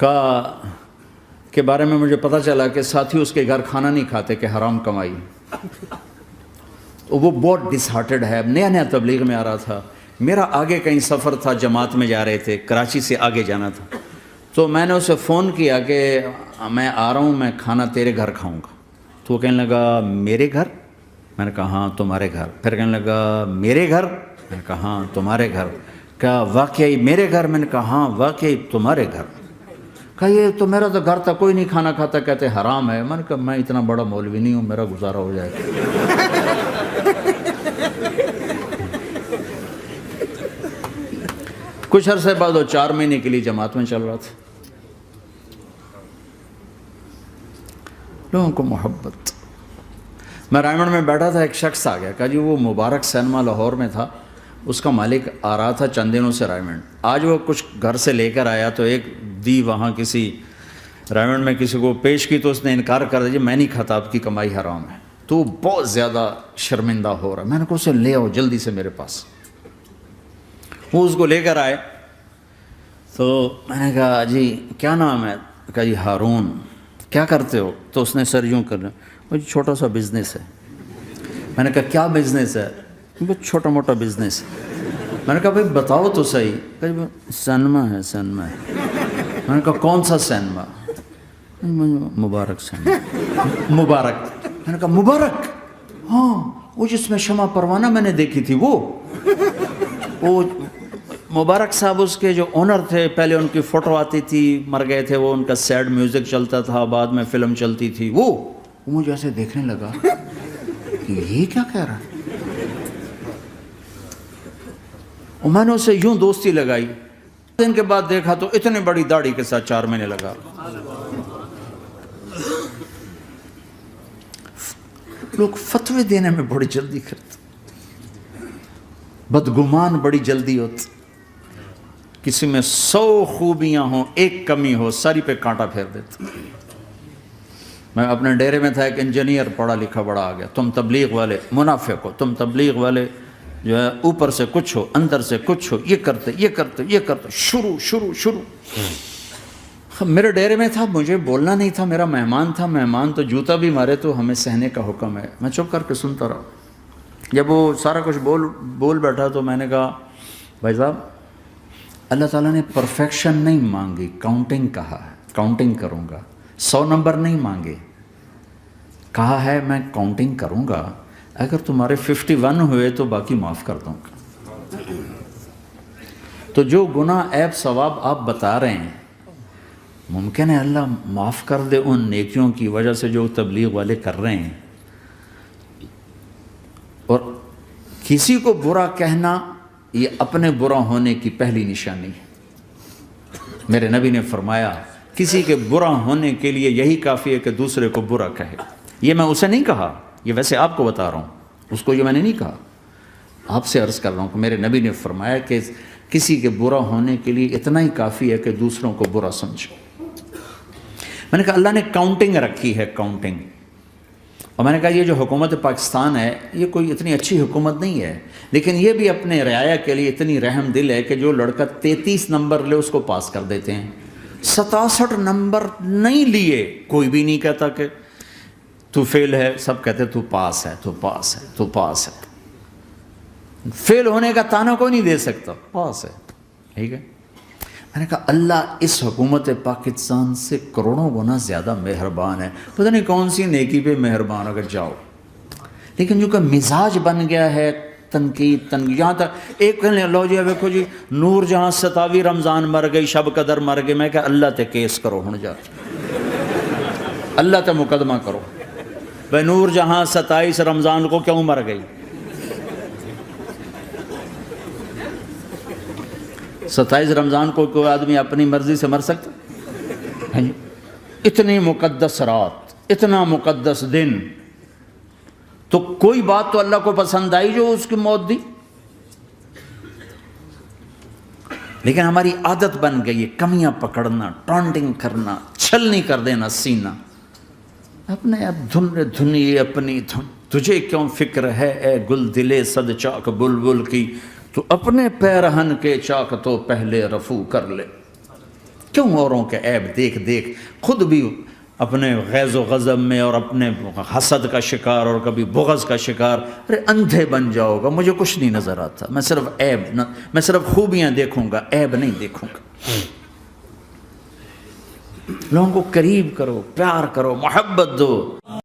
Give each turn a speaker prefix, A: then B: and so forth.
A: کے بارے میں مجھے پتہ چلا کہ ساتھی اس کے گھر کھانا نہیں کھاتے کہ حرام کمائی. وہ بہت ڈس ہارٹڈ ہے، نیا نیا تبلیغ میں آ رہا تھا. میرا آگے کہیں سفر تھا، جماعت میں جا رہے تھے، کراچی سے آگے جانا تھا. تو میں نے اسے فون کیا کہ میں آ رہا ہوں، میں کھانا تیرے گھر کھاؤں گا. تو وہ کہنے لگا میرے گھر؟ میں نے کہا ہاں تمہارے گھر. پھر کہنے لگا میرے گھر؟ میں نے کہا ہاں تمہارے گھر. کہا واقعی میرے گھر؟ میں نے کہا ہاں واقعی تمہارے گھر. کہا یہ تو میرا تو گھر تھا، کوئی نہیں کھانا کھاتا، کہتے حرام ہے. میں نے کہا میں اتنا بڑا مولوی نہیں ہوں، میرا گزارا ہو جائے گا. کچھ عرصے بعد وہ 4 مہینے کے لیے جماعت میں چل رہا تھا. لوگوں کو محبت. میں رائمنڈ میں بیٹھا تھا، ایک شخص آ گیا. کہا جی وہ مبارک سینما لاہور میں تھا، اس کا مالک آ رہا تھا چند دنوں سے رائمنڈ. آج وہ کچھ گھر سے لے کر آیا تو ایک دی وہاں کسی رائمنڈ میں کسی کو پیش کی تو اس نے انکار کر دیا، میں نہیں کھاتا، آپ کی کمائی حرام ہے. تو بہت زیادہ شرمندہ ہو رہا. میں نے کہا اسے لے آؤ جلدی سے میرے پاس. وہ اس کو لے کر آئے تو میں نے کہا جی کیا نام ہے؟ کہا جی ہارون. کیا کرتے ہو؟ تو اس نے سر یوں کر رہا، وہ چھوٹا سا بزنس ہے. میں نے کہا کیا بزنس ہے؟ بہت چھوٹا موٹا بزنس ہے. میں نے کہا بھائی بتاؤ تو صحیح. کہ سینما ہے سینما ہے. میں نے کہا کون سا سینما؟ مبارک سینما. مبارک. میں نے کہا مبارک؟ ہاں وہ جس میں شمع پروانہ میں نے دیکھی تھی وہ مبارک صاحب اس کے جو اونر تھے. پہلے ان کی فوٹو آتی تھی، مر گئے تھے وہ، ان کا سیڈ میوزک چلتا تھا، بعد میں فلم چلتی تھی. وہ مجھے ایسے دیکھنے لگا کہ یہ کیا کہہ رہا ہے. اور میں نے اسے یوں دوستی لگائی. دن کے بعد دیکھا تو اتنے بڑی داڑھی کے ساتھ 4 مہینے لگا. لوگ فتوے دینے میں بڑی جلدی کرتے، بدگمان بڑی جلدی ہوتی. کسی میں 100 خوبیاں ہوں، ایک کمی ہو، ساری پہ کانٹا پھیر دیتے. میں اپنے ڈیرے میں تھا، ایک انجینئر پڑھا لکھا بڑا آ گیا. تم تبلیغ والے منافق ہو، تم تبلیغ والے جو ہے اوپر سے کچھ ہو اندر سے کچھ ہو، یہ کرتے یہ کرتے یہ کرتے. شروع میرے ڈیرے میں تھا، مجھے بولنا نہیں تھا، میرا مہمان تھا. مہمان تو جوتا بھی مارے تو ہمیں سہنے کا حکم ہے. میں چپ کر کے سنتا رہا. جب وہ سارا کچھ بول بیٹھا تو میں نے کہا بھائی صاحب اللہ تعالیٰ نے پرفیکشن نہیں مانگی، کاؤنٹنگ کہا ہے. کاؤنٹنگ کروں گا، 100 نمبر نہیں مانگے. کہا ہے میں کاؤنٹنگ کروں گا، اگر تمہارے 51 ہوئے تو باقی معاف کر دوں گا. تو جو گناہ عیب ثواب آپ بتا رہے ہیں، ممکن ہے اللہ معاف کر دے ان نیکیوں کی وجہ سے جو تبلیغ والے کر رہے ہیں. اور کسی کو برا کہنا یہ اپنے برا ہونے کی پہلی نشانی ہے. میرے نبی نے فرمایا کسی کے برا ہونے کے لیے یہی کافی ہے کہ دوسرے کو برا کہے. یہ میں اسے نہیں کہا، یہ ویسے آپ کو بتا رہا ہوں، اس کو یہ میں نے نہیں کہا، آپ سے عرض کر رہا ہوں کہ میرے نبی نے فرمایا کہ کسی کے برا ہونے کے لیے اتنا ہی کافی ہے کہ دوسروں کو برا سمجھو. میں نے کہا اللہ نے کاؤنٹنگ رکھی ہے، کاؤنٹنگ. اور میں نے کہا یہ جو حکومت پاکستان ہے یہ کوئی اتنی اچھی حکومت نہیں ہے، لیکن یہ بھی اپنے رعایا کے لیے اتنی رحم دل ہے کہ جو لڑکا 33 نمبر لے اس کو پاس کر دیتے ہیں. 67 نمبر نہیں لیے کوئی بھی نہیں کہتا کہ تو فیل ہے، سب کہتے تو پاس ہے، تو پاس ہے، تو پاس ہے. فیل ہونے کا تانا کوئی نہیں دے سکتا، پاس ہے. ٹھیک ہے. میں نے کہا اللہ اس حکومت پاکستان سے کروڑوں گنا زیادہ مہربان ہے. پتہ نہیں کون سی نیکی پہ مہربان اگر جاؤ، لیکن جو کہ مزاج بن گیا ہے تنقید. یہاں تک ایک کہنے لو جی دیکھو جی نور جہاں 27 رمضان مر گئی، شب قدر مر گئی. میں کہا اللہ تے کیس کرو ہن جا، اللہ تے مقدمہ کرو. بھائی نور جہاں 27 رمضان کو کیوں مر گئی؟ 27 رمضان کو کوئی آدمی اپنی مرضی سے مر سکتا؟ اتنی مقدس رات، اتنا مقدس دن، تو کوئی بات تو اللہ کو پسند آئی جو اس کی موت دی. لیکن ہماری عادت بن گئی ہے کمیاں پکڑنا، ٹانٹنگ کرنا، چھلنی کر دینا سینہ. اپنے اب دھنی اپنی دھن، تجھے کیوں فکر ہے اے گل دلے صد چاک بلبل کی، تو اپنے پیرہن کے چاک تو پہلے رفو کر لے. کیوں اوروں کے عیب دیکھ دیکھ خود بھی اپنے غیظ و غضب میں اور اپنے حسد کا شکار اور کبھی بغض کا شکار؟ ارے اندھے بن جاؤ گا، مجھے کچھ نہیں نظر آتا، میں صرف خوبیاں دیکھوں گا، عیب نہیں دیکھوں گا۔ لوگوں کو قریب کرو، پیار کرو، محبت دو۔